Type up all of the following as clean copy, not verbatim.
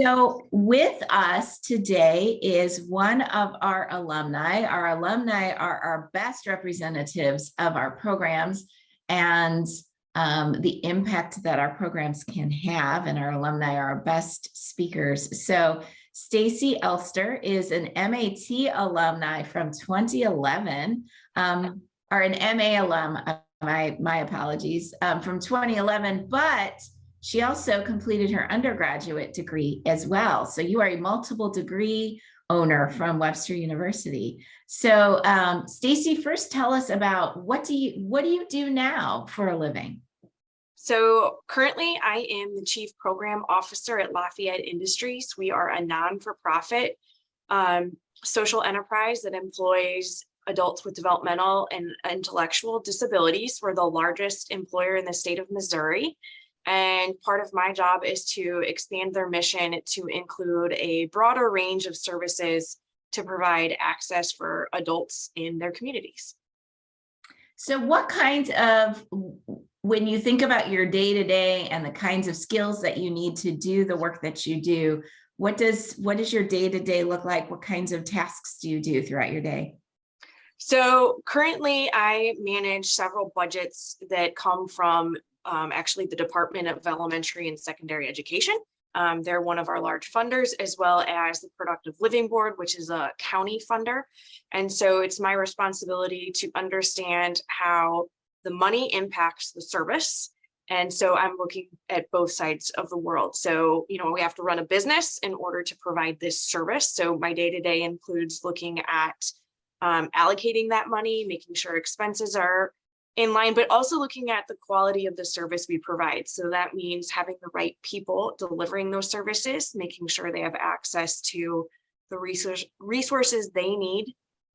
So with us today is one of our alumni. Our alumni are our best representatives of our programs and the impact that our programs can have, and our alumni are our best speakers. So Stacy Elster is an MAT alumni from 2011, or an MA alum, my apologies, from 2011, but she also completed her undergraduate degree as well. So you are a multiple degree owner from Webster University. So Stacy, first tell us about what do you do now for a living? So currently I am the Chief Program Officer at Lafayette Industries. We are a non-for-profit social enterprise that employs adults with developmental and intellectual disabilities. We're the largest employer in the state of Missouri. And part of my job is to expand their mission to include a broader range of services to provide access for adults in their communities. So what kinds of, when you think about your day-to-day and the kinds of skills that you need to do the work that you do, what does your day-to-day look like? What kinds of tasks do you do throughout your day? So currently I manage several budgets that come from actually the Department of Elementary and Secondary Education. They're one of our large funders, as well as the Productive Living Board, which is a county funder. And so it's my responsibility to understand how the money impacts the service. And so I'm looking at both sides of the world. So, we have to run a business in order to provide this service. So my day-to-day includes looking at allocating that money, making sure expenses are in line, but also looking at the quality of the service we provide. So that means having the right people delivering those services, making sure they have access to the resources they need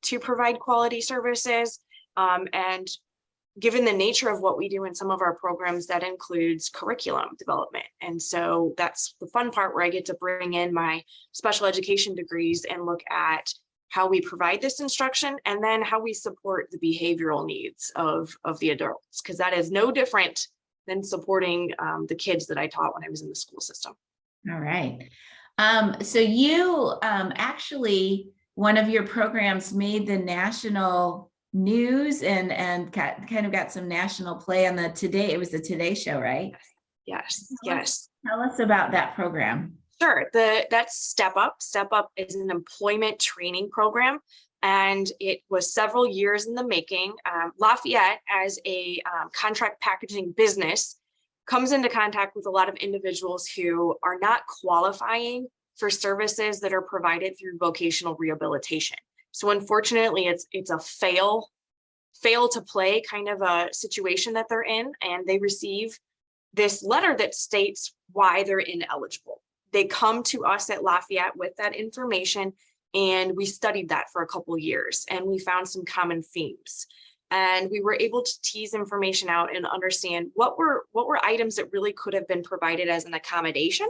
to provide quality services. And given the nature of what we do in some of our programs, that includes curriculum development. And so that's the fun part where I get to bring in my special education degrees and look at how we provide this instruction, and then how we support the behavioral needs of the adults, because that is no different than supporting the kids that I taught when I was in the school system. All right. So you actually, one of your programs made the national news and kind of got some national play on the Today. It was the Today Show, right? Yes. Tell us about that program. Sure. That's STEPUP. STEPUP is an employment training program, and it was several years in the making. Lafayette, as a contract packaging business, comes into contact with a lot of individuals who are not qualifying for services that are provided through vocational rehabilitation. So unfortunately, it's a fail to play kind of a situation that they're in, and they receive this letter that states why they're ineligible. They come to us at Lafayette with that information, and we studied that for a couple of years, and we found some common themes. And we were able to tease information out and understand what were items that really could have been provided as an accommodation,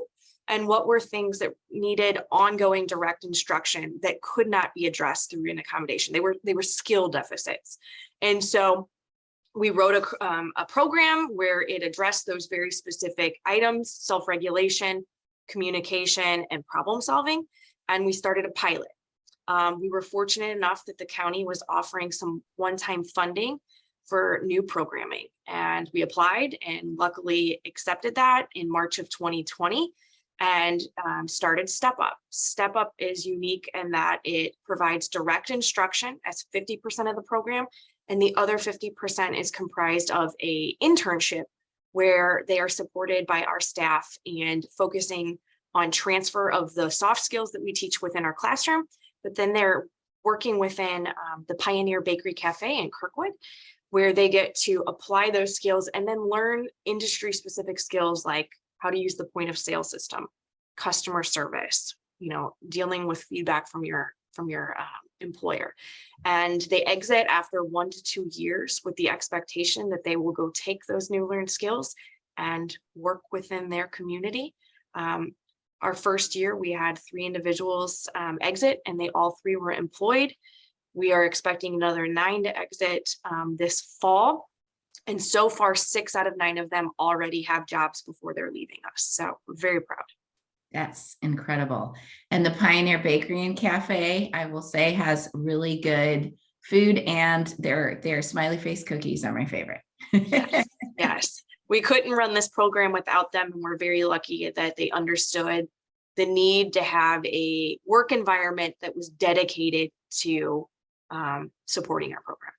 and what were things that needed ongoing direct instruction that could not be addressed through an accommodation. They were skill deficits. And so we wrote a program where it addressed those very specific items: self-regulation, communication, and problem solving. And we started a pilot. We were fortunate enough that the county was offering some one-time funding for new programming, and we applied and luckily accepted that in March of 2020 and started STEPUP. STEPUP is unique in that it provides direct instruction as 50% of the program, and the other 50% is comprised of an internship where they are supported by our staff and focusing on transfer of the soft skills that we teach within our classroom, but then they're working within the Pioneer Bakery Cafe in Kirkwood, where they get to apply those skills and then learn industry specific skills like how to use the point of sale system, customer service, dealing with feedback from your employer. And they exit after 1 to 2 years with the expectation that they will go take those new learned skills and work within their community. Our first year, we had 3 individuals exit, and they all 3 were employed. We are expecting another 9 to exit this fall. And so far, 6 out of 9 of them already have jobs before they're leaving us. So we're very proud. That's incredible. And the Pioneer Bakery and Cafe, I will say, has really good food, and their smiley face cookies are my favorite. Yes, yes. We couldn't run this program without them, and we're very lucky that they understood the need to have a work environment that was dedicated to supporting our program.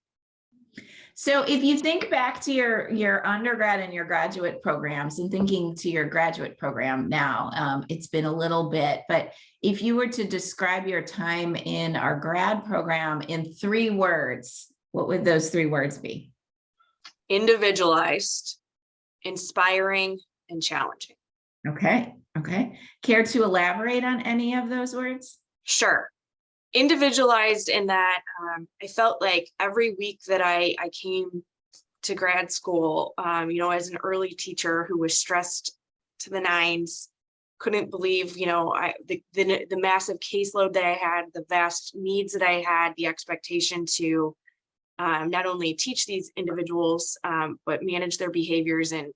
So if you think back to your undergrad and your graduate programs, and thinking to your graduate program now, it's been a little bit, but if you were to describe your time in our grad program in 3 words, what would those 3 words be? Individualized, inspiring, and challenging. Okay. Okay. Care to elaborate on any of those words? Sure. Individualized in that I felt like every week that I came to grad school, as an early teacher who was stressed to the nines, couldn't believe, the massive caseload that I had, the vast needs that I had, the expectation to not only teach these individuals, but manage their behaviors and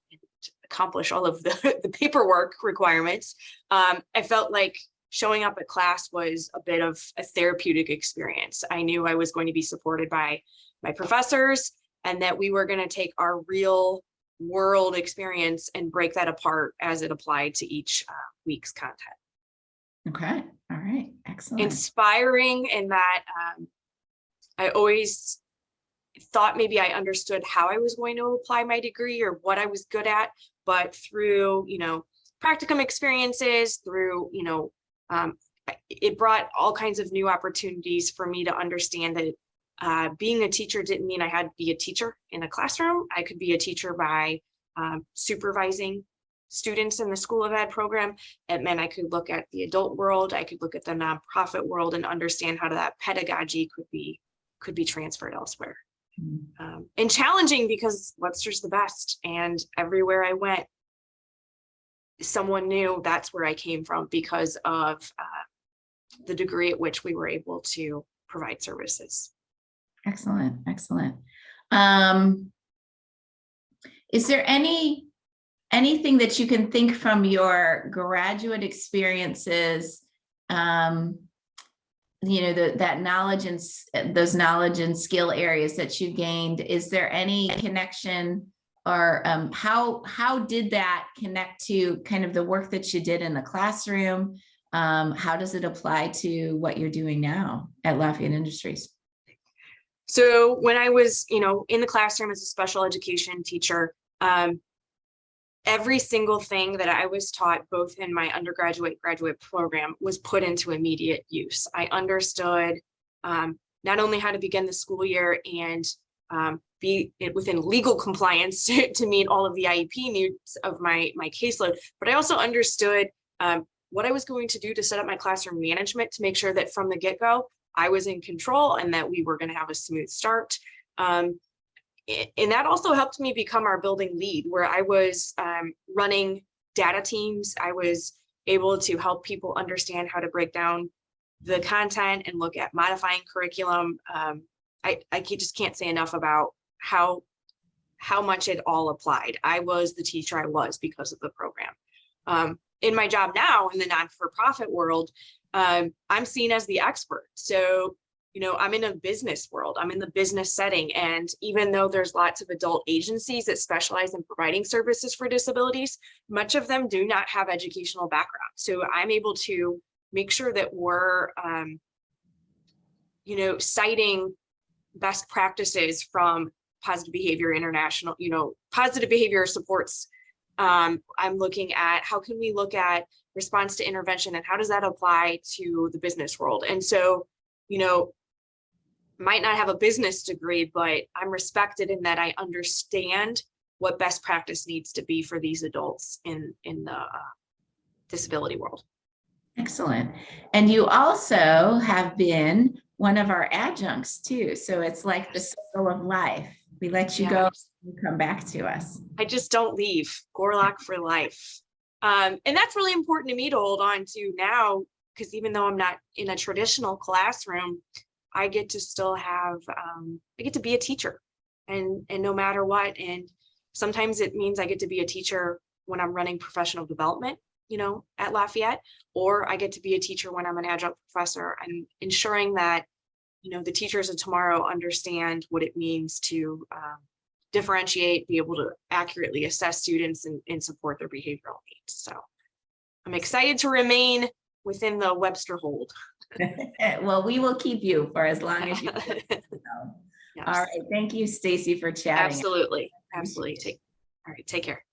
accomplish all of the paperwork requirements. I felt like showing up at class was a bit of a therapeutic experience. I knew I was going to be supported by my professors, and that we were going to take our real world experience and break that apart as it applied to each week's content. Okay. All right. Excellent. Inspiring in that I always thought maybe I understood how I was going to apply my degree or what I was good at, but through, practicum experiences, through, it brought all kinds of new opportunities for me to understand that being a teacher didn't mean I had to be a teacher in a classroom. I could be a teacher by supervising students in the School of Ed program. It meant I could look at the adult world, I could look at the nonprofit world and understand how that pedagogy could be transferred elsewhere. And challenging because Webster's the best, and everywhere I went, someone knew that's where I came from because of the degree at which we were able to provide services. Excellent. Excellent. Is there anything that you can think from your graduate experiences, that knowledge and those knowledge and skill areas that you gained? Is there any connection, or how did that connect to kind of the work that you did in the classroom? How does it apply to what you're doing now at Lafayette Industries? So when I was, in the classroom as a special education teacher, every single thing that I was taught, both in my undergraduate, graduate program, was put into immediate use. I understood not only how to begin the school year and be within legal compliance to meet all of the IEP needs of my caseload, but I also understood what I was going to do to set up my classroom management to make sure that from the get-go, I was in control and that we were going to have a smooth start. And that also helped me become our building lead, where I was running data teams. I was able to help people understand how to break down the content and look at modifying curriculum. I just can't say enough about how much it all applied. I was the teacher I was because of the program. In my job now in the non-for-profit world, I'm seen as the expert. So I'm in a business world, I'm in the business setting. And even though there's lots of adult agencies that specialize in providing services for disabilities, much of them do not have educational background. So I'm able to make sure that we're, citing best practices from Positive Behavior International, positive behavior supports. I'm looking at how can we look at response to intervention and how does that apply to the business world? And so, might not have a business degree, but I'm respected in that I understand what best practice needs to be for these adults in the disability world. Excellent. And you also have been one of our adjuncts too. So it's like the circle of life. We let you go, you come back to us. I just don't leave. Gorlock for life. And that's really important to me to hold on to now, because even though I'm not in a traditional classroom, I get to still have, I get to be a teacher and no matter what. And sometimes it means I get to be a teacher when I'm running professional development, you know, at Lafayette, or I get to be a teacher when I'm an adjunct professor, and ensuring that, you know, the teachers of tomorrow understand what it means to differentiate, be able to accurately assess students and support their behavioral needs. So I'm excited to remain within the Webster hold. Well, we will keep you for as long as you can. Yes. All right. Thank you, Stacy, for chatting. Absolutely. Absolutely. All right. Take care.